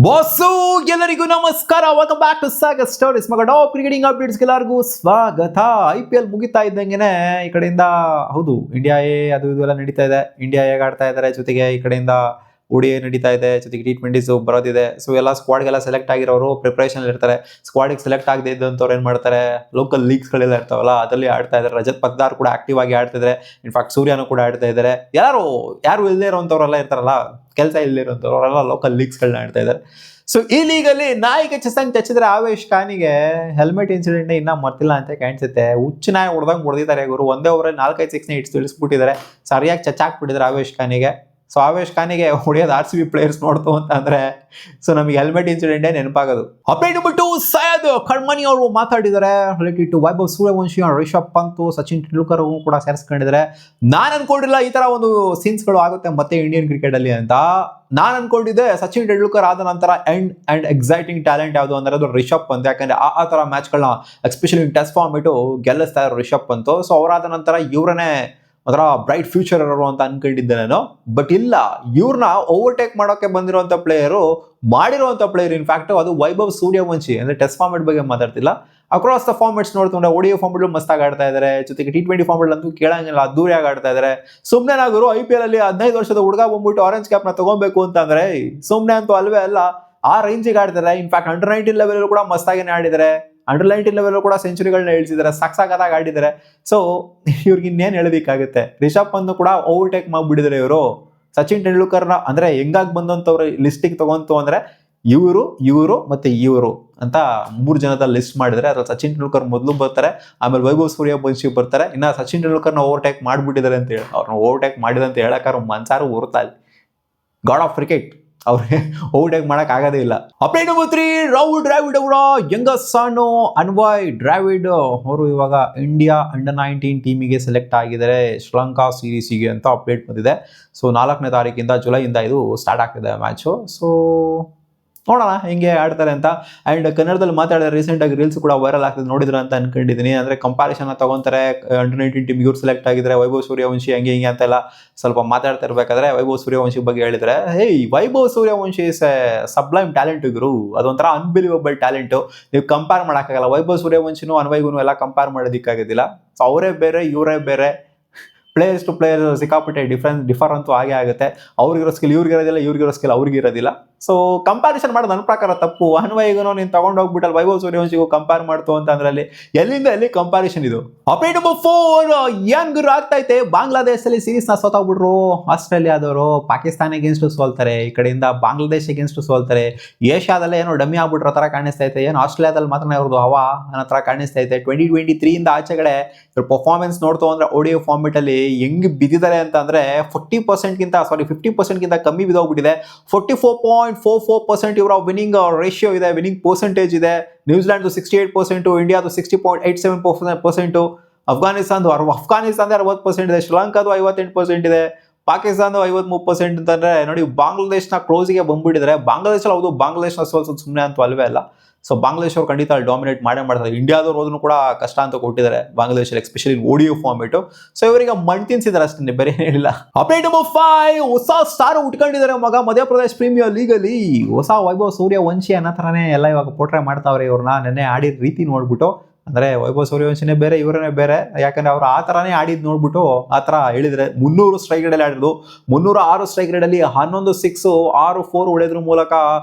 Boss ಎಲ್ಲರಿಗೂ ನಮಸ್ಕಾರ. Welcome back to Sagar stories. ಮಗ ಟಾಪ್ ಕ್ರಿಕೆಟಿಂಗ್ ಅಪ್ಡೇಟ್ಸ್ ಎಲ್ಲರಿಗೂ ಸ್ವಾಗತ. IPL ಮುಗಿತಾ ಇದ್ದಂಗೆನೆ ಈ ಕಡೆಯಿಂದ ಹೌದು ಇಂಡಿಯಾ ಅದು ಇದು ಎಲ್ಲ ನಡೀತಾ ಇದೆ. ಇಂಡಿಯಾ ಹೇಗೆ ಆಡ್ತಾ ಇದ್ದಾರೆ, ಜೊತೆಗೆ ಈ ಕಡೆಯಿಂದ ODI ನಡೀತಾ ಇದೆ, ಜೊತೆಗೆ T20s ಬರೋದಿದೆ. ಸೊ ಎಲ್ಲ ಸ್ಕ್ವಾಡ್ಗೆಲ್ಲ ಸೆಲೆಕ್ಟ್ ಆಗಿರೋರು ಪ್ರಿಪರೇಷನ್ ಇರ್ತಾರೆ. ಸ್ಕ್ವಾಡಿಗೆ ಸೆಲೆಕ್ಟ್ ಆಗದೆ ಇದ್ದಂಥವ್ರು ಏನ್ ಮಾಡ್ತಾರೆ, ಲೋಕಲ್ ಲೀಗ್ಸ್ಗಳೆಲ್ಲ ಇರ್ತಾವಲ್ಲ ಅದರಲ್ಲಿ ಆಡ್ತಾ ಇದ್ದಾರೆ. ರಜತ್ ಪತ್ದಾರ್ ಕೂಡ ಆಕ್ಟಿವ್ ಆಗಿ ಆಡ್ತಿದ್ದಾರೆ. ಇನ್ಫ್ಯಾಕ್ಟ್ ಸೂರ್ಯನು ಕೂಡ ಆಡ್ತಾ ಇದ್ದಾರೆ. ಯಾರು ಇಲ್ಲದೆ ಇರೋಂಥವ್ರೆಲ್ಲ ಇರ್ತಾರಲ್ಲ, ಕೆಲಸ ಇಲ್ಲದೆ ಇರೋಂಥವ್ರು ಅವರೆಲ್ಲ ಲೋಕಲ್ ಲೀಗ್ಸ್ಗಳನ್ನ ಆಡ್ತಾ ಇದ್ದಾರೆ. ಸೊ ಈ ಲೀಗಲ್ಲಿ ನಾಯಿಗೆ ಚಸಂಗ್ ಚಚ್ಚಿದ್ರೆ ಆವೇಶ್ ಖಾನಿಗೆ ಹೆಲ್ಮೆಟ್ ಇನ್ಸಿಡೆಂಟ್ ಇನ್ನ ಮರ್ತಿಲ್ಲ ಅಂತ ಕಾಣಿಸುತ್ತೆ. ಹುಚ್ಚು ನಾಯಿ ಹೊಡೆದಿದ್ದಾರೆ ಗುರು. ಒಂದೇ ಓವರಲ್ಲಿ 4-5 ಸಿಕ್ಸ್ನ ತಿಳಿಸ್ಬಿಟ್ಟಿದ್ದಾರೆ. ಸರಿಯಾಗಿ ಚಚ್ಚಾಕ್ಬಿಟ್ಟಿದ್ದಾರೆ ಆವೇಶ್ ಖಾನಿಗೆ. ಸೊ ಆವೇಶ್ ಖಾನಿಗೆ ಹೊಡೆಯೋದು RCB ಪ್ಲೇಯರ್ಸ್ ನೋಡ್ತು ಅಂತ ಅಂದ್ರೆ ಸೊ ನಮಗೆ ಹೆಲ್ಮೆಟ್ ಇನ್ಸಿಡೆಂಟೇ ನೆನಪಾಗೋದು. ಅಪ್ಡೇಟ್ ಬಿಟ್ಟು ಸೈಯದ್ ಕಣ್ಮನಿ ಅವರು ಮಾತಾಡಿದ್ದಾರೆ ರಿಲೇಟೆಡ್ ಟು ವೈಭವ್ ಸೂರ್ಯವಂಶಿ, ರಿಷಬ್ ಪಂತ್, ಸಚಿನ್ ತೆಂಡೂಲ್ಕರ್ ಕೂಡ ಸೇರಿಸ್ಕೊಂಡಿದ್ದಾರೆ. ನಾನು ಅನ್ಕೊಂಡಿಲ್ಲ ಈ ತರ ಒಂದು ಸೀನ್ಸ್ಗಳು ಆಗುತ್ತೆ ಮತ್ತೆ ಇಂಡಿಯನ್ ಕ್ರಿಕೆಟ್ ಅಲ್ಲಿ ಅಂತ. ನಾನು ಅನ್ಕೊಂಡಿದ್ದೆ ಸಚಿನ್ ತೆಂಡೂಲ್ಕರ್ ಆದ ನಂತರ ಅಂಡ್ ಎಕ್ಸೈಟಿಂಗ್ ಟ್ಯಾಲೆಂಟ್ ಯಾವುದು ಅಂದ್ರೆ ಅದು ರಿಷಬ್ ಪಂತ್. ಯಾಕಂದ್ರೆ ಆ ತರ ಮ್ಯಾಚ್ಗಳನ್ನ ಎಸ್ಪೆಷಲಿ ಟೆಸ್ಟ್ ಫಾರ್ಮ್ ಇಟ್ಟು ಗೆಲ್ಲಿಸ್ತಾ ಇರೋ ರಿಷಬ್ ಪಂತ್. ಸೊ ಅವರಾದ ನಂತರ ಇವ್ರನ್ನೇ ಅದರ ಬ್ರೈಟ್ ಫ್ಯೂಚರ್ ಇರೋರು ಅಂತ ಅನ್ಕೊಂಡಿದ್ದೆ ನಾನು. ಬಟ್ ಇಲ್ಲ, ಇವ್ರನ್ನ ಓವರ್ಟೇಕ್ ಮಾಡೋಕೆ ಬಂದಿರುವಂತ ಪ್ಲೇಯರು, ಮಾಡಿರುವಂತ ಪ್ಲೇಯರ್ ಇನ್ಫ್ಯಾಕ್ಟ್ ಅದು ವೈಭವ್ ಸೂರ್ಯವಂಶಿ. ಅಂದ್ರೆ ಟೆಸ್ಟ್ ಫಾರ್ಮೆಟ್ ಬಗ್ಗೆ ಮಾತಾಡ್ತಿಲ್ಲ, ಅಕ್ರಾಸ್ ದ ಫಾರ್ಮೆಟ್ಸ್ ನೋಡ್ಕೊಂಡ್ರೆ ODI ಫಾರ್ಮೆಟ್ ಮಸ್ತಾಗಿ ಆಡ್ತಾ ಇದ್ದಾರೆ. ಜೊತೆಗೆ T20 ಫಾರ್ಮೆಟ್ ಅಂತೂ ಕೇಳಂಗಿಲ್ಲ, ಅದ್ದೂರಿಯಾಗಿ ಆಡ್ತಾ ಇದ್ದಾರೆ. ಸುಮ್ನೆ ನಾಗರು IPL ಅಲ್ಲಿ 15 ವರ್ಷದ ಹುಡುಗ ಬಂದ್ಬಿಟ್ಟು ಆರೆಂಜ್ ಕ್ಯಾಪ್ ನ ತಗೋಬೇಕು ಅಂತಂದ್ರೆ ಸುಮ್ನೆ ಅಂತೂ ಅಲ್ವೇ ಅಲ್ಲ. ಆ ರೇಂಜಿಗೆ ಆಡ್ತಾರೆ. ಇನ್ಫ್ಯಾಕ್ಟ್ ಅಂಡರ್-19 ಲೆವೆಲ್ ಕೂಡ ಮಸ್ತಾಗಿನೇ ಆಡಿದ್ದಾರೆ. ಅಂಡರ್-19 ಲೆವೆಲ್ ಕೂಡ ಸೆಂಚುರಿಗಳನ್ನ ಇಳಿಸಿದ್ದಾರೆ, ಸಾಕಾಗಿ ಆಡಿದ್ದಾರೆ. ಸೊ ಇವ್ರಿಗೆ ಇನ್ನೇನು ಹೇಳೋದಕ್ಕಾಗುತ್ತೆ. ರಿಷಬ್ ಪಂತ್ ಕೂಡ ಓವರ್ಟೇಕ್ ಮಾಡ್ಬಿಟ್ಟಿದ್ದಾರೆ ಇವರು. ಸಚಿನ್ ತೆಂಡೂಲ್ಕರ್ನ ಅಂದ್ರೆ ಹೆಂಗಾಗಿ ಬಂದಂತವ್ರ ಲಿಸ್ಟಿಗೆ ತಗೊಂತು ಅಂದ್ರೆ ಇವರು ಮತ್ತೆ ಇವರು ಅಂತ 3 ಜನದ ಲಿಸ್ಟ್ ಮಾಡಿದ್ರೆ ಅದ್ರಲ್ಲಿ ಸಚಿನ್ ತೆಂಡೂಲ್ಕರ್ ಮೊದಲು ಬರ್ತಾರೆ, ಆಮೇಲೆ ವೈಭವ್ ಸೂರ್ಯವಂಶಿ ಬರ್ತಾರೆ. ಇನ್ನ ಸಚಿನ್ ತೆಂಡೂಲ್ಕರ್ನ ಓವರ್ಟೇಕ್ ಮಾಡ್ಬಿಟ್ಟಿದ್ದಾರೆ ಅಂತ ಹೇಳಿ, ಅವ್ರನ್ನ ಓವರ್ಟೇಕ್ ಮಾಡಿದಂತ ಹೇಳಕ್ಕಾರ ಮನ್ಸಾರು ಊರ್ತಾ ಇಲ್ಲ. ಗಾಡ್ ಆಫ್ ಕ್ರಿಕೆಟ್ ಅವ್ರಿಗೆ ಓವರ್ಟೇಕ್ ಮಾಡಕ್ ಆಗೋದೇ ಇಲ್ಲ. ಅಪ್ಡೇಟ್ ನಂಬರ್ 3, ರಾಹುಲ್ ದ್ರಾವಿಡ್ ಅವರ ಯಂಗೆಸ್ಟ್ ಸನ್ ಅನ್ವಯ್ ದ್ರಾವಿಡ್ ಅವರು ಇವಾಗ ಇಂಡಿಯಾ ಅಂಡರ್-19 ಟೀಮಿಗೆ ಸೆಲೆಕ್ಟ್ ಆಗಿದ್ದಾರೆ ಶ್ರೀಲಂಕಾ ಸೀರೀಸಿಗೆ ಅಂತ ಅಪ್ಡೇಟ್ ಬಂದಿದೆ. ಸೊ 4ನೇ ತಾರೀಕಿಂದ ಜುಲೈಯಿಂದ ಇದು ಸ್ಟಾರ್ಟ್ ಆಗ್ತಿದೆ ಮ್ಯಾಚು. ಸೊ ನೋಡೋಣ ಹೆಂಗೆ ಆಡ್ತಾರೆ ಅಂತ. ಅಂಡ್ ಕನ್ನಡದಲ್ಲಿ ಮಾತಾಡಿದ್ರೆ ರೀಸೆಂಟ್ ಆಗಿ ರೀಲ್ಸ್ ಕೂಡ ವೈರಲ್ ಆಗ್ತದೆ, ನೋಡಿದ್ರೆ ಅಂತ ಅನ್ಕೊಂಡಿದ್ದೀನಿ. ಅಂದ್ರೆ ಕಂಪಾರಿಸನ್ ತಗೊಂತಾರೆ, ಅಂಡರ್-19 ಟೀಮ್ ಇವ್ರು ಸೆಲೆಕ್ಟ್ ಆಗಿದ್ರೆ ವೈಭವ್ ಸೂರ್ಯವಂಶಿ ಹಿಂಗೆ ಅಂತೆಲ್ಲ ಸ್ವಲ್ಪ ಮಾತಾಡ್ತಾ ಇರ್ಬೇಕಾದ್ರೆ ವೈಭವ್ ಸೂರ್ಯವಂಶಿ ಬಗ್ಗೆ ಹೇಳಿದ್ರೆ, Vaibhav Suryavanshi is a sublime talent ಗುರು. ಅದೊಂಥರ ಅನ್ಬಿಲಿವಬಲ್ ಟ್ಯಾಲೆಂಟು. ನೀವು ಕಂಪೇರ್ ಮಾಡೋಕ್ಕಾಗಲ್ಲ. ವೈಭವ್ ಸೂರ್ಯವಂಶಿನೂ ಅನ್ವಯ್ಗೂ ಎಲ್ಲ ಕಂಪೇರ್ ಮಾಡೋದಕ್ಕಾಗೋದಿಲ್ಲ. ಸೊ ಅವರೇ ಬೇರೆ ಇವರೇ ಬೇರೆ. ಪ್ಲೇಯರ್ಸ್ ಟು ಪ್ಲೇಯರ್ ಸಿಕ್ಕಾಪಟ್ಟೆ ಡಿಫರ್ ಅಂತೂ ಆಗೇ ಆಗುತ್ತೆ. ಅವ್ರಿಗಿರೋ ಸ್ಕಿಲ್ ಇವ್ರಿಗಿರೋದಿಲ್ಲ, ಇವ್ರಿಗಿರೋ ಸ್ಕಿಲ್ ಅವ್ರಿಗಿರೋದಿಲ್ಲ. ಸೊ ಕಂಪ್ಯಾರಿಸನ್ ಮಾಡೋದು ನನ್ನ ಪ್ರಕಾರ ತಪ್ಪು. ಅನ್ವಯ್ಗೂ ನೀನು ತಗೊಂಡು ಹೋಗ್ಬಿಟ್ಟಲ್ಲಿ ವೈಭವ್ ಸೂರ್ಯವಂಶಿಗೂ ಕಂಪೇರ್ ಮಾಡ್ತು ಅಂತ ಅಂದ್ರೆ ಎಲ್ಲಿ ಕಂಪ್ಯಾರಿಸನ್ ಇದು. ಅಪ್ಡೇಟ್ ನಂಬರ್ 4, ಏನ್ ಗುರು ಆಗ್ತೈತೆ. ಬಾಂಗ್ಲಾದೇಶದಲ್ಲಿ ಸೀರೀಸ್ ನ ಸೋತಾಗ್ಬಿಟ್ರು ಆಸ್ಟ್ರೇಲಿಯಾದವರು. ಪಾಕಿಸ್ತಾನ ಅಗೇನ್ಸ್ಟ್ ಸೋಲ್ತಾರೆ, ಈ ಕಡೆಯಿಂದ ಬಾಂಗ್ಲಾದೇಶ್ ಅಗೇನ್ಸ್ಟ್ ಸೋಲ್ತಾರೆ. ಏಷ್ಯಾದಲ್ಲೇ ಏನೋ ಡಮ್ಮಿ ಆಗ್ಬಿಟ್ರ ತರ ಕಾಣಿಸ್ತೈತೆ. ಏನು ಆಸ್ಟ್ರೇಲಿಯಾದಲ್ಲಿ ಮಾತ್ರ ಅವ್ರದ್ದು ಹವಾ ಅನ್ನೋ ತರ ಕಾಣಿಸ್ತೈತೆ. 2023 ಇಂದ ಆಚೆಗಡೆ ಇವ್ರ ಪರ್ಫಾರ್ಮೆನ್ಸ್ ನೋಡ್ತು ಅಂದ್ರೆ ODI ಫಾರ್ಮೆಟ್ ಅಲ್ಲಿ ಹೆಂಗ್ ಬಿದ್ದಿದ್ದಾರೆ ಅಂತ ಅಂದ್ರೆ 50% ಗಿಂತ ಕಮ್ಮಿ ಬಿದ್ದೋಗ್ಬಿಟ್ಟಿದೆ. 44.44% ಇವರ ವಿನ್ನಿಂಗ್ ರೇಷಿಯೋ ಇದೆ, ವಿನ್ನಿಂಗ್ ಪರ್ಸೆಂಟೇಜ್ ಇದೆ. ನ್ಯೂಜಿಲೆಂಡ್ 68%, ಇಂಡಿಯಾದು 60.87%, ಅಫ್ಘಾನಿಸ್ತಾನದ 60% ಇದೆ, ಶ್ರೀಲಂಕಾದು 58% ಇದೆ, ಪಾಕಿಸ್ತಾನದ 53% ಅಂತಂದ್ರೆ ನೋಡಿ ಬಾಂಗ್ಲಾದೇಶ್ನ ಕ್ಲೋಸಿಗೆ ಬಂದ್ಬಿಟ್ಟಿದ್ದಾರೆ. ಬಾಂಗ್ಲಾದೇಶ ಹೌದು, ಬಾಂಗ್ಲಾದೇಶ್ನ ಸೋಲ್ಸೋದು ಸುಮ್ಮನೆ ಅಂತೂ ಅಲ್ವೇ ಅಲ್ಲ. ಸೊ ಬಾಂಗ್ಲಾದೇಶ್ ಅವ್ರು ಖಂಡಿತ ಡಾಮಿನೇಟ್ ಮಾಡ್ತಾರೆ. ಇಂಡಿಯಾದವ್ರು ಹೋದ್ರೂ ಕೂಡ ಕಷ್ಟ ಅಂತ ಕೊಟ್ಟಿದ್ದಾರೆ ಬಾಂಗ್ಲಾದೇಶಲ್ಲಿ, ಎಸ್ಪೆಷಲಿ ODI ಫಾರ್ಮೆಟು. ಸೊ ಇವರಿಗೆ ಮಣ್ ತಿನ್ಸಿದ್ದಾರೆ ಅಷ್ಟೇ, ಬೇರೆ ಏನಿಲ್ಲ. ಅಪ್ಡೇಟ್ ನಂಬರ್ 5, ಹೊಸ ಸ್ಟಾರ್ ಉಟ್ಕೊಂಡಿದ್ದಾರೆ ಮಗ ಮಧ್ಯಪ್ರದೇಶ್ ಪ್ರೀಮಿಯರ್ ಲೀಗ್ ಅಲ್ಲಿ. ಹೊಸ ವೈಭವ್ ಸೂರ್ಯವಂಶಿ ಅನ್ನೋ ಥರನೇ ಎಲ್ಲ ಇವಾಗ ಪೋಟ್ರೆ ಮಾಡ್ತಾವ್ರೆ ಇವ್ರನ್ನ. ನೆನ್ನೆ ಆಡಿದ ರೀತಿ ನೋಡ್ಬಿಟ್ಟು ಅಂದ್ರೆ ವೈಭವ್ ಸೂರ್ಯವಂಶಿನೇ ಬೇರೆ, ಇವರನ್ನೇ ಬೇರೆ. ಯಾಕಂದ್ರೆ ಅವ್ರು ಆ ಥರನೇ ಆಡಿದ್ ನೋಡ್ಬಿಟ್ಟು ಆ ಥರ ಹೇಳಿದ್ರೆ 300 ಸ್ಟ್ರೈಕ್ ರೇಡಲ್ಲಿ ಆಡಿದ್ರು. 306 ಸ್ಟ್ರೈಕ್ ರೇಡಲ್ಲಿ 11 6, 6 4 ಹೊಡೆಯೋದ್ರ ಮೂಲಕ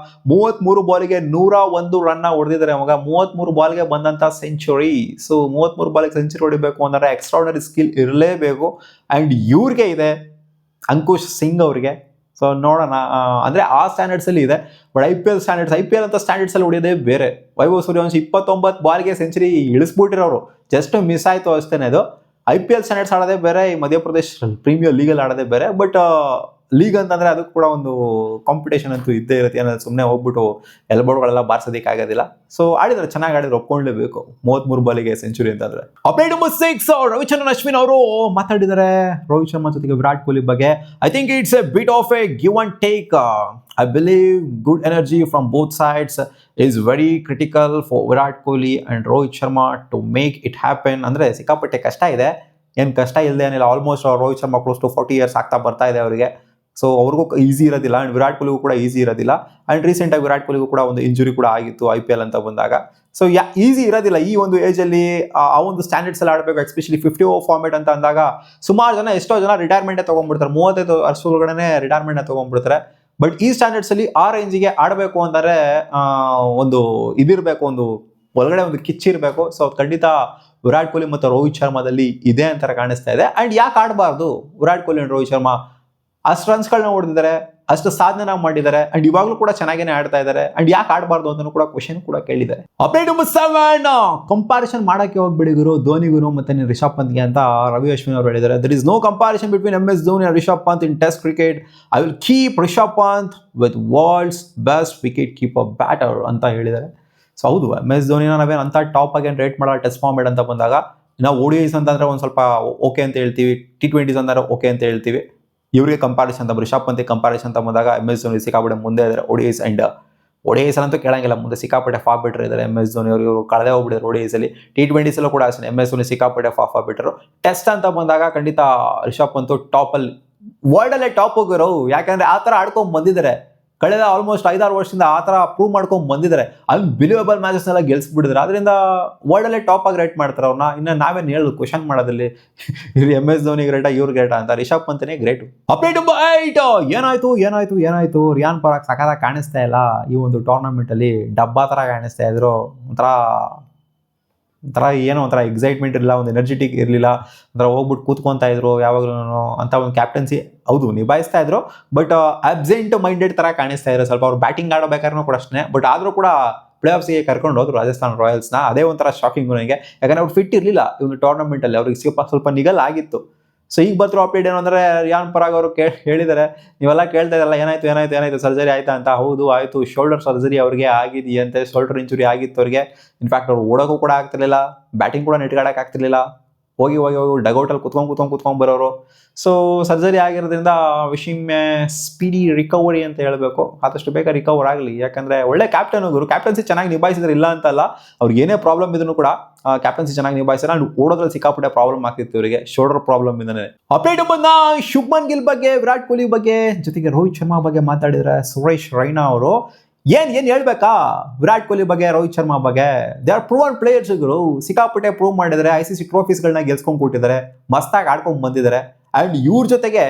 33 ಬಾಲಿಗೆ 101 ರನ್ನ ಹೊಡೆದಿದ್ದಾರೆ ಮಗ. 33 ಬಾಲ್ಗೆ ಬಂದಂತ ಸೆಂಚುರಿ. ಸೊ 33 ಬಾಲಿಗೆ ಸೆಂಚುರಿ ಹೊಡಿಬೇಕು ಅಂದ್ರೆ ಎಕ್ಸ್ಟ್ರಾರ್ಡಿನರಿ ಸ್ಕಿಲ್ ಇರಲೇಬೇಕು. ಅಂಡ್ ಇವ್ರಿಗೆ ಇದೆ, ಅಂಕುಶ್ ಸಿಂಗ್ ಅವ್ರಿಗೆ. ಸೊ ನೋಡೋಣ, ಅಂದ್ರೆ ಆ ಸ್ಟ್ಯಾಂಡರ್ಡ್ಸ್ ಅಲ್ಲಿ ಇದೆ. ಬಟ್ IPL ಅಂತ ಸ್ಟ್ಯಾಂಡರ್ಡ್ಸ್ ಅಲ್ಲಿ ಹೊಡಿಯೋದೇ ಬೇರೆ. ವೈಭವ್ ಸೂರ್ಯವಂಶಿ 29 ಬಾಲ್ಗೆ ಸೆಂಚುರಿ ಇಳಿಸ್ಬಿಟ್ಟಿರೋರು, ಜಸ್ಟ್ ಮಿಸ್ ಆಯ್ತು ಅಷ್ಟೇನೆ. ಅದು IPL ಸ್ಟ್ಯಾಂಡರ್ಡ್ಸ್ ಆಡೋದೇ ಬೇರೆ, ಈ ಮಧ್ಯಪ್ರದೇಶ್ ಪ್ರೀಮಿಯರ್ ಲೀಗಲ್ಲಿ ಆಡೋದೇ ಬೇರೆ. ಬಟ್ ಲೀಗ್ ಅಂತಂದ್ರೆ ಅದಕ್ಕೆ ಕೂಡ ಒಂದು ಕಾಂಪಿಟೇಷನ್ ಅಂತೂ ಇದ್ದೇ ಇರುತ್ತೆ. ಏನಾದ್ರು ಸುಮ್ಮನೆ ಹೋಗ್ಬಿಟ್ಟು ಎಲ್ಬೋರ್ಡ್ಗಳೆಲ್ಲ ಬಾರಿಸೋದಕ್ಕೆ ಆಗೋದಿಲ್ಲ. ಸೊ ಆಡಿದ್ರೆ ಚೆನ್ನಾಗಿ ಆಡಿದ್ರೆ ಒಪ್ಕೊಳ್ಳೇಬೇಕು 33 ಬಾಲಿಗೆ ಸೆಂಚುರಿ ಅಂತಂದ್ರೆ. ಅಪ್ಡೇಟ್ ನಂಬರ್ 6, ರವಿಚಂದ್ರನ್ ಅಶ್ವಿನ್ ಅವರು ಮಾತಾಡಿದ್ದಾರೆ ರೋಹಿತ್ ಶರ್ಮಾ ಜೊತೆಗೆ ವಿರಾಟ್ ಕೊಹ್ಲಿ ಬಗ್ಗೆ. I think it's A bit of A give and take. I believe good energy from both sides is very critical for Virat Kohli and Rohit Sharma to make it happen. ಅಂದ್ರೆ ಸಿಕ್ಕಾಪಟ್ಟೆ ಕಷ್ಟ ಇದೆ, ಏನು ಕಷ್ಟ ಇಲ್ಲದೆ ಏನಿಲ್ಲ. Almost Rohit Sharma close to 40 years ಆಗ್ತಾ ಬರ್ತಾ ಇದೆ ಅವರಿಗೆ. ಸೊ ಅವ್ರಿಗೂ ಈಸಿ ಇರೋದಿಲ್ಲ ಆ್ಯಂಡ್ ವಿರಾಟ್ ಕೊಹ್ಲಿಗೂ ಕೂಡ ಈಸಿ ಇರೋದಿಲ್ಲ. ಆ್ಯಂಡ್ ರೀಸೆಂಟಾಗಿ ವಿರಾಟ್ ಕೊಹ್ಲಿಗೂ ಕೂಡ ಒಂದು ಇಂಜುರಿ ಕೂಡ ಆಗಿತ್ತು IPL ಅಂತ ಬಂದಾಗ. ಸೊ ಈಸಿ ಇರೋದಿಲ್ಲ ಈ ಒಂದು ಏಜಲ್ಲಿ ಆ ಒಂದು ಸ್ಟ್ಯಾಂಡರ್ಡ್ಸ್ ಎಲ್ಲ ಆಡಬೇಕು, ಎಸ್ಪೆಷಲಿ 50 ಓವರ್ ಫಾರ್ಮೇಟ್ ಅಂತ ಅಂದಾಗ ಸುಮಾರು ಜನ ಎಷ್ಟೋ ಜನ ರಿಟೈರ್ಮೆಂಟೇ ತೊಗೊಂಡ್ಬಿಡ್ತಾರೆ, 35 ವರ್ಷದೊಳಗಡೆ ರಿಟೈರ್ಮೆಂಟ್ನ ತೊಗೊಂಡ್ಬಿಡ್ತಾರೆ. ಬಟ್ ಈ ಸ್ಟ್ಯಾಂಡರ್ಡ್ಸಲ್ಲಿ ಆ ರೇಂಜಿಗೆ ಆಡಬೇಕು ಅಂದರೆ ಒಂದು ಇದಿರಬೇಕು, ಒಂದು ಒಳಗಡೆ ಒಂದು ಕಿಚ್ಚಿರಬೇಕು. ಸೊ ಖಂಡಿತ ವಿರಾಟ್ ಕೊಹ್ಲಿ ಮತ್ತು ರೋಹಿತ್ ಶರ್ಮಾದಲ್ಲಿ ಇದೆ ಅಂತ ಕಾಣಿಸ್ತಾ ಇದೆ. ಆ್ಯಂಡ್ ಯಾಕೆ ಆಡಬಾರ್ದು? ವಿರಾಟ್ ಕೊಹ್ಲಿ ಅಂಡ್ ರೋಹಿತ್ ಶರ್ಮಾ ಅಷ್ಟು ರನ್ಸ್ಗಳನ್ನ ಹೊಡೆದಿದ್ದಾರೆ, ಅಷ್ಟು ಸಾಧನೆ ಮಾಡಿದ್ದಾರೆ, ಅಂಡ್ ಇವಾಗಲೂ ಕೂಡ ಚೆನ್ನಾಗೇನೆ ಆಡ್ತಾ ಇದ್ದಾರೆ. ಅಂಡ್ ಯಾಕೆ ಆಡಬಾರ್ದು ಅಂತ ಕೂಡ ಕ್ವಶನ್ ಕೂಡ ಕೇಳಿದ್ದಾರೆ. ಅಪ್ಡೇಟ್ ನಂಬರ್ 7, ಕಂಪಾರಿಸನ್ ಮಾಡಕ್ಕೆ ಹೋಗ್ಬಿಡಿ ಗುರು ಧೋನಿಗುರು ಮತ್ತೆ ರಿಷಬ್ ಪಂತ್ಗೆ ಅಂತ ರವಿ ಅಶ್ವಿನ್ ಅವರು ಹೇಳಿದ್ದಾರೆ. There is no comparison between MS Dhoni and Rishabh Pant in test cricket. I will keep Rishabh Pant with world's best wicket keeper batter ಅಂತ ಹೇಳಿದ್ದಾರೆ. ಸೊ ಹೌದು, MS ಧೋನಿನ ನಾವೇನು ಅಂತ ಟಾಪ್ ಆಗಿ ರೇಟ್ ಮಾಡೋ ಟೆಸ್ಟ್ ಫಾರ್ಮೇಟ್ ಅಂತ ಬಂದಾಗ ನಾವು ODIs ಅಂತಂದ್ರೆ ಒಂದು ಸ್ವಲ್ಪ ಓಕೆ ಅಂತ ಹೇಳ್ತೀವಿ, T20s ಅಂದ್ರೆ ಓಕೆ ಅಂತ ಹೇಳ್ತೀವಿ. ಇವರಿಗೆ ಕಂಪಾರಿಸನ್ ಅಂತ ರಿಷಬ್ ಪಂತ್ ಕಂಪಾರಿಸನ್ ಅಂತ ಬಂದಾಗ MS ಧೋನಿ ಸಿಕ್ಕಾಪಟ್ಟೆ ಮುಂದೆ ಇದ್ದಾರೆ. ODIs ಅಂತೂ ಕೇಳಂಗಿಲ್ಲ, ಮುಂದೆ ಸಿಕ್ಕಾಪಟ್ಟೆ ಫಾರ್ ಬಿಟ್ಟರು ಇದ್ದಾರೆ MS ಧೋನಿ ಅವರು. ಇವರು ಕಳೆದೇ ಹೋಗ್ಬಿಟ್ಟಿದ್ದಾರೆ ODIs ಅಲ್ಲಿ. T20s ಅಲ್ಲೂ ಕೂಡ ಅಷ್ಟೇ MS ಧೋನಿ ಸಿಕ್ಕಾಪಟ್ಟೆ ಫಾರ್ ಬಿಟ್ಟರು. ಟೆಸ್ಟ್ ಅಂತ ಬಂದಾಗ ಖಂಡಿತ ರಿಷಬ್ ಪಂತ್ ಟಾಪಲ್ಲಿ, ವರ್ಲ್ಡಲ್ಲೇ ಟಾಪ್ ಹೋಗಿರೋ. ಯಾಕಂದ್ರೆ ಆ ಥರ ಆಡ್ಕೊಂಡು ಬಂದಿದ್ದಾರೆ, ಕಳೆದ ಆಲ್ಮೋಸ್ಟ್ 5-6 ವರ್ಷದಿಂದ ಆ ಥರ ಪ್ರೂವ್ ಮಾಡ್ಕೊಂಡು ಬಂದಿದ್ದಾರೆ. ಅನ್ಬಿಲಿಯಬಲ್ ಮ್ಯಾಚಸ್ ಎಲ್ಲ ಗೆಲ್ಸ್ಬಿಟ್ಟಿದ್ದಾರೆ. ಅದರಿಂದ ವರ್ಲ್ಡಲ್ಲೇ ಟಾಪ್ ಆಗಿ ರೇಟ್ ಮಾಡ್ತಾರೆ ಅವ್ರನ್ನ. ಇನ್ನು ನಾವೇನು ಹೇಳೋದು ಕ್ವಶನ್ ಮಾಡೋದಲ್ಲಿ ಇಲ್ಲಿ MS ಧೋನಿ ಗ್ರೇಟಾ ಇವ್ರು ಗ್ರೇಟಾ ಅಂತ? ರಿಷಬ್ ಪಂತನೇ ಗ್ರೇಟು. ಅಪ್ಡೇಟ್ ನಂಬರ್ 8, ಏನಾಯ್ತು ರಿಯಾನ್ ಪರಾಗ್ ಸಖತ್ತಾಗಿ ಕಾಣಿಸ್ತಾ ಇಲ್ಲ ಈ ಒಂದು ಟೂರ್ನಮೆಂಟಲ್ಲಿ. ಡಬ್ಬಾ ಥರ ಕಾಣಿಸ್ತಾ ಇದ್ರು. ಒಂಥರ ಏನೋ ಒಂಥರ ಎಕ್ಸೈಟ್ಮೆಂಟ್ ಇರಲಿಲ್ಲ, ಒಂದು ಎನರ್ಜೆಟಿಕ್ ಇರಲಿಲ್ಲ. ಒಂಥರ ಹೋಗ್ಬಿಟ್ಟು ಕೂತ್ಕೊತಾ ಇದ್ರು ಯಾವಾಗಲೂ ಅಂತ. ಒಂದು ಕ್ಯಾಪ್ಟನ್ಸಿ ಹೌದು ನಿಭಾಯಿಸ್ತಾ ಇದ್ರು, ಬಟ್ ಅಬ್ಸೆಂಟ್ ಮೈಂಡೆಡ್ ಥರ ಕಾಣಿಸ್ತಾ ಇದ್ರು ಸ್ವಲ್ಪ. ಅವ್ರು ಬ್ಯಾಟಿಂಗ್ ಆಡಬೇಕಾದ್ರೂ ಕೂಡ ಅಷ್ಟೇ. ಬಟ್ ಆದರೂ ಕೂಡ ಪ್ಲೇ ಆಫ್ಸ್ಗೆ ಕರ್ಕೊಂಡು ಹೋದ್ರು ರಾಜಸ್ಥಾನ್ ರಾಯಲ್ಸ್ನ. ಅದೇ ಒಂಥರ ಶಾಕಿಂಗ್ ನನಗೆ, ಯಾಕಂದರೆ ಅವ್ರು ಫಿಟ್ ಇರಲಿಲ್ಲ ಈ ಒಂದು ಟೂರ್ನಮೆಂಟಲ್ಲಿ. ಅವ್ರಿಗೆ ಸ್ವಲ್ಪ ನಿಗಲ್ ಆಗಿತ್ತು. ಸೊ ಈಗ ಬರ್ತಿರೋ ಅಪ್ಡೇಟ್ ಏನು ಅಂದರೆ ರಿಯಾನ್ ಪರಾಗ್ ಅವರು ಹೇಳಿದ್ದಾರೆ, ನೀವೆಲ್ಲ ಕೇಳ್ತಾ ಇದ್ದಲ್ಲ ಏನಾಯ್ತು ಸರ್ಜರಿ ಆಯ್ತಾ ಅಂತ. ಹೌದು ಆಯಿತು, ಶೋಲ್ಡರ್ ಸರ್ಜರಿ ಅವ್ರಿಗೆ ಆಗಿದೆಯಂತೆ. ಶೋಲ್ಡರ್ ಇಂಜುರಿ ಆಗಿತ್ತು ಅವ್ರಿಗೆ. ಇನ್ಫ್ಯಾಕ್ಟ್ ಅವ್ರು ಓಡೋಕ್ಕೂ ಕೂಡ ಆಗ್ತಿರ್ಲಿಲ್ಲ, ಬ್ಯಾಟಿಂಗ್ ಕೂಡ ನೆಟ್ಗಾಡಕ್ಕೆ ಆಗ್ತಿರ್ಲಿಲ್ಲ. ಹೋಗಿ ಡಗೌಟಲ್ಲಿ ಕುತ್ಕೊಂಡು ಬರೋರು. ಸೊ ಸರ್ಜರಿ ಆಗಿರೋದ್ರಿಂದ ವಿಶಿಂಗ್ ಸ್ಪೀಡಿ ರಿಕವರಿ ಅಂತ ಹೇಳಬೇಕು. ಆದಷ್ಟು ಬೇಗ ರಿಕವರ್ ಆಗಲಿ. ಯಾಕಂದರೆ ಒಳ್ಳೆ ಕ್ಯಾಪ್ಟನ್ ಅವರು, ಕ್ಯಾಪ್ಟನ್ಸಿ ಚೆನ್ನಾಗಿ ನಿಭಾಯಿಸಿದ್ರೆ ಇಲ್ಲ ಅಂತಲ್ಲ. ಅವ್ರಿಗೆ ಏನೇ ಪ್ರಾಬ್ಲಮ್ ಇದ್ರೂ ಕೂಡ ಕ್ಯಾಪ್ಟನ್ಸಿ ಚೆನ್ನಾಗಿ ನಿಭಾಯಿಸಿದ್ರೆ. ಅಂಡ್ ಓಡೋದ್ರಲ್ಲಿ ಸಿಕ್ಕಾಪಟ್ಟೆ ಪ್ರಾಬ್ಲಮ್ ಆಗ್ತಿತ್ತು ಇವರಿಗೆ, ಶೋಲ್ಡರ್ ಪ್ರಾಬ್ಲಮ್ ಇಂದನೇ. ಅಪ್ಡೇಟ್ ಬಂದ ಶುಭ್ಮನ್ ಗಿಲ್ ಬಗ್ಗೆ, ವಿರಾಟ್ ಕೊಹ್ಲಿ ಬಗ್ಗೆ, ಜೊತೆಗೆ ರೋಹಿತ್ ಶರ್ಮಾ ಬಗ್ಗೆ ಮಾತಾಡಿದ್ರೆ ಸುರೇಶ್ ರೈನಾ ಅವರು. ಏನ್ ಹೇಳ್ಬೇಕಾ ವಿರಾಟ್ ಕೊಹ್ಲಿ ಬಗ್ಗೆ, ರೋಹಿತ್ ಶರ್ಮಾ ಬಗ್ಗೆ? ದೇ ಆರ್ ಪ್ರೂವನ್ ಪ್ಲೇಯರ್ಸ್ ಇದ್ರು. ಸಿಕ್ಕಾಪಟ್ಟೆ ಪ್ರೂವ್ ಮಾಡಿದ್ದಾರೆ, ICC ಟ್ರೋಫೀಸ್ಗಳನ್ನ ಗೆಲ್ಸ್ಕೊಂಡು ಕೊಟ್ಟಿದ್ದಾರೆ, ಮಸ್ತಾಗಿ ಆಡ್ಕೊಂಡು ಬಂದಿದ್ದಾರೆ. ಅಂಡ್ ಇವ್ರ ಜೊತೆಗೆ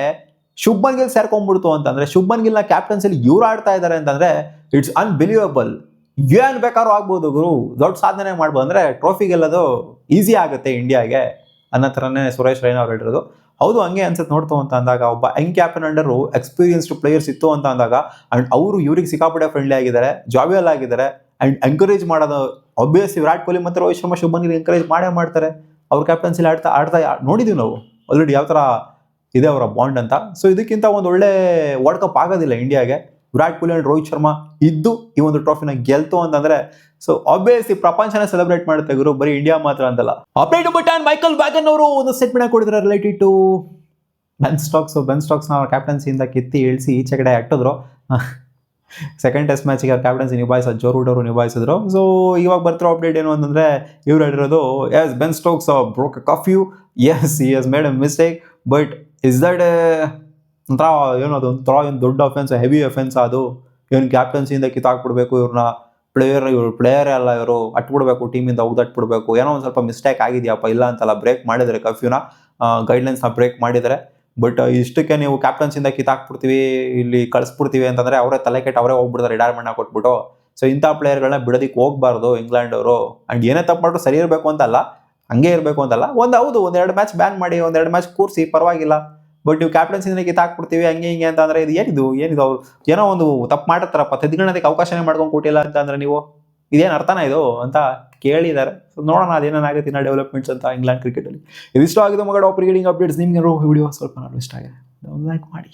ಶುಭ್ಮನ್ ಗಿಲ್ ಸೇರ್ಕೊಂಡ್ಬಿಡ್ತು ಅಂತಂದ್ರೆ, ಶುಭ್ಮನ್ ಗಿಲ್ನ ಕ್ಯಾಪ್ಟನ್ಸಿಲಿ ಇವ್ರು ಆಡ್ತಾ ಇದ್ದಾರೆ ಅಂತಂದ್ರೆ ಇಟ್ಸ್ ಅನ್ಬಿಲಿಯಬಲ್. ಏನ್ ಬೇಕಾದ್ರೂ ಆಗ್ಬೋದು ಗುರು, ದೊಡ್ಡ ಸಾಧನೆ ಮಾಡ್ಬೋದು. ಅಂದ್ರೆ ಟ್ರೋಫಿ ಗೆಲ್ಲೋದು ಈಸಿ ಆಗುತ್ತೆ ಇಂಡಿಯಾಗೆ ಅನ್ನೋ ಥರನೇ ಸುರೇಶ್ ರೈನಾ ಅವ್ರು ಹೇಳಿರೋದು. ಹೌದು ಹಂಗೆ ಅನ್ಸುತ್ತೆ ನೋಡ್ತು ಅಂತ ಅಂದಾಗ. ಒಬ್ಬ Young captain under experienced players ಇತ್ತು ಅಂತ ಅಂದಾಗ, ಅಂಡ್ ಅವರು ಇವ್ರಿಗೆ ಸಿಕ್ಕಾಪಟ್ಟೆ ಫ್ರೆಂಡ್ಲಿ ಆಗಿದ್ದಾರೆ, ಜಾವಿಯಲ್ ಆಗಿದ್ದಾರೆ. ಅಂಡ್ ಎಂಕರೇಜ್ ಮಾಡೋದು ಆಬ್ವಿಯಸ್ಲಿ ವಿರಾಟ್ ಕೊಹ್ಲಿ ಮತ್ತು ರೋಹಿತ್ ಶರ್ಮಾ ಶುಭ್ಮನ್ ಗಿಲ್ ಎಂಕರೇಜ್ ಮಾಡ್ತಾರೆ. ಅವ್ರ ಕ್ಯಾಪ್ಟನ್ಸಿಲಿ ಆಡ್ತಾ ನೋಡಿದೀವಿ ನಾವು ಆಲ್ರೆಡಿ ಯಾವ ಥರ ಇದೆ ಅವರ ಬಾಂಡ್ ಅಂತ. ಸೊ ಇದಕ್ಕಿಂತ ಒಂದು ಒಳ್ಳೆ ವರ್ಲ್ಡ್ ಕಪ್ ಆಗೋದಿಲ್ಲ ಇಂಡಿಯಾಗೆ. ವಿರಾಟ್ ಕೊಹ್ಲಿ ಅಂಡ್ ರೋಹಿತ್ ಶರ್ಮಾ ಇದ್ದು ಈ ಒಂದು ಟ್ರೋಫಿನ ಗೆಲ್ತು ಅಂತಂದ್ರೆ, ಸೊ ಆಬ್ವಿಯಸ್ಲಿ ಪ್ರಪಂಚನೇ ಸೆಲೆಬ್ರೇಟ್ ಮಾಡುತ್ತೆ ಗುರು, ಬರೀ ಇಂಡಿಯಾ ಮಾತ್ರ ಅಂತಲ್ಲ. ಅಪ್ಡೇಟ್ ನಂಬರ್ 10, ಮೈಕಲ್ ವ್ಯಾಗನ್ ಅವರು ಒಂದು ಸ್ಟೇಟ್ಮೆಂಟ್ ಕೊಡಿದ್ರೆ ರಿಲೇಟೆಡ್ ಟು ಬೆನ್ ಸ್ಟಾಕ್ಸ್ನ ಅವ್ರ ಕ್ಯಾಪ್ಟನ್ಸಿಯಿಂದ ಕಿತ್ತಿ ಇಳಿಸಿ ಈಚೆ ಕಡೆ ಹಾಕಿದ್ರು. ಸೆಕೆಂಡ್ ಟೆಸ್ಟ್ ಮ್ಯಾಚಿಗೆ ಅವ್ರ ಕ್ಯಾಪ್ಟನ್ಸಿ ನಿಭಾಯಿಸೋದು ಜೋ ರೂಟ್ ಅವರು ನಿಭಾಯಿಸಿದ್ರು. ಸೊ ಇವಾಗ ಬರ್ತಿರೋ ಅಪ್ಡೇಟ್ ಏನು ಅಂತಂದ್ರೆ, ಇವ್ರು ಹೇಳಿರೋದು as Ben Stokes broke a curfew, as he has made a mistake, but is that ಒಂಥರ ಏನದು ಒಂಥರ ಒಂದು ದೊಡ್ಡ ಅಫೆನ್ಸ್, ಹೆವಿ ಅಫೆನ್ಸ್ ಅದು. ಇವನ್ ಕ್ಯಾಪ್ಟನ್ಸಿಯಿಂದ ಕಿತ್ತಾಕ್ಬಿಡ್ಬೇಕು ಇವ್ರನ್ನ, ಇವ್ರು ಪ್ಲೇಯರೇ ಅಲ್ಲ, ಇವರು ಅಟ್ಬಿಡ್ಬೇಕು, ಟೀಮಿಂದ ಹೋಗ್ದಟ್ಬಿಡ್ಬೇಕು. ಏನೋ ಒಂದು ಸ್ವಲ್ಪ ಮಿಸ್ಟೇಕ್ ಆಗಿದೆಯಪ್ಪ, ಇಲ್ಲ ಅಂತಲ್ಲ, ಬ್ರೇಕ್ ಮಾಡಿದ್ದಾರೆ ಕರ್ಫ್ಯೂನ, ಗೈಡ್ಲೈನ್ಸ್ನ ಬ್ರೇಕ್ ಮಾಡಿದ್ದಾರೆ. ಬಟ್ ಇಷ್ಟಕ್ಕೆ ನೀವು ಕ್ಯಾಪ್ಟನ್ಸಿಂದ ಕಿತ್ತಾಕ್ಬಿಡ್ತೀವಿ, ಇಲ್ಲಿ ಕಳಿಸ್ಬಿಡ್ತೀವಿ ಅಂತಂದರೆ ಅವರೇ ತಲೆ ಕೆಟ್ಟು ಅವರೇ ಹೋಗ್ಬಿಡ್ತಾರೆ ರಿಟೈರ್ಮೆಂಟ್ನ ಕೊಟ್ಬಿಟ್ಟು. ಸೊ ಇಂಥ ಪ್ಲೇಯರ್ಗಳನ್ನ ಬಿಡೋದಕ್ಕೆ ಹೋಗ್ಬಾರ್ದು ಇಂಗ್ಲೆಂಡ್ ಅವರು. ಆ್ಯಂಡ್ ಏನೇ ತಪ್ಪು ಮಾಡಿದ್ರು ಸರಿ ಇರಬೇಕು ಅಂತಲ್ಲ, ಹಂಗೆ ಇರಬೇಕು ಅಂತಲ್ಲ. ಒಂದೆರಡು ಮ್ಯಾಚ್ ಬ್ಯಾನ್ ಮಾಡಿ, ಒಂದೆರಡು ಮ್ಯಾಚ್ ಕೂರಿಸಿ ಪರವಾಗಿಲ್ಲ. ಬಟ್ ನೀವು ಕ್ಯಾಪ್ಟನ್ಸಿಂದ ಕಿತ್ತಾಕ್ಬಿಡ್ತೀವಿ ಹಂಗೆ ಹಿಂಗೆ ಅಂತ ಅಂದರೆ ಇದು ಏನಿದು ಅವ್ರು ಏನೋ ಒಂದು ತಪ್ಪು ಮಾಡಿರ್ತಾರಪ್ಪ, ತೆಗೆದುಕೊಳ್ಳೋದಕ್ಕೆ ಅವಕಾಶನೇ ಮಾಡ್ಕೊಂಡು ಕೊಟ್ಟಿಲ್ಲ ಅಂತ ಅಂದರೆ ನೀವು ಇದೇನು ಅರ್ಥನ ಇದು ಅಂತ ಕೇಳಿದ್ದಾರೆ. ಸೊ ನೋಡೋಣ ಅದೇನಾಗುತ್ತೆ ಇನ್ನು ಡೆವಲಪ್ಮೆಂಟ್ಸ್ ಅಂತ ಇಂಗ್ಲೆಂಡ್ ಕ್ರಿಕೆಟಲ್ಲಿ. ಇದಿಷ್ಟು ಆಗಿದೆ ಮಗ ಟಾಪ್ ಕ್ರಿಕೆಟಿಂಗ್ ಅಪ್ಡೇಟ್ಸ್. ನಿಮ್ಗೆ ವಿಡಿಯೋ ಸ್ವಲ್ಪ ಇಷ್ಟ ಆಗಿದೆ ಲೈಕ್ ಮಾಡಿ.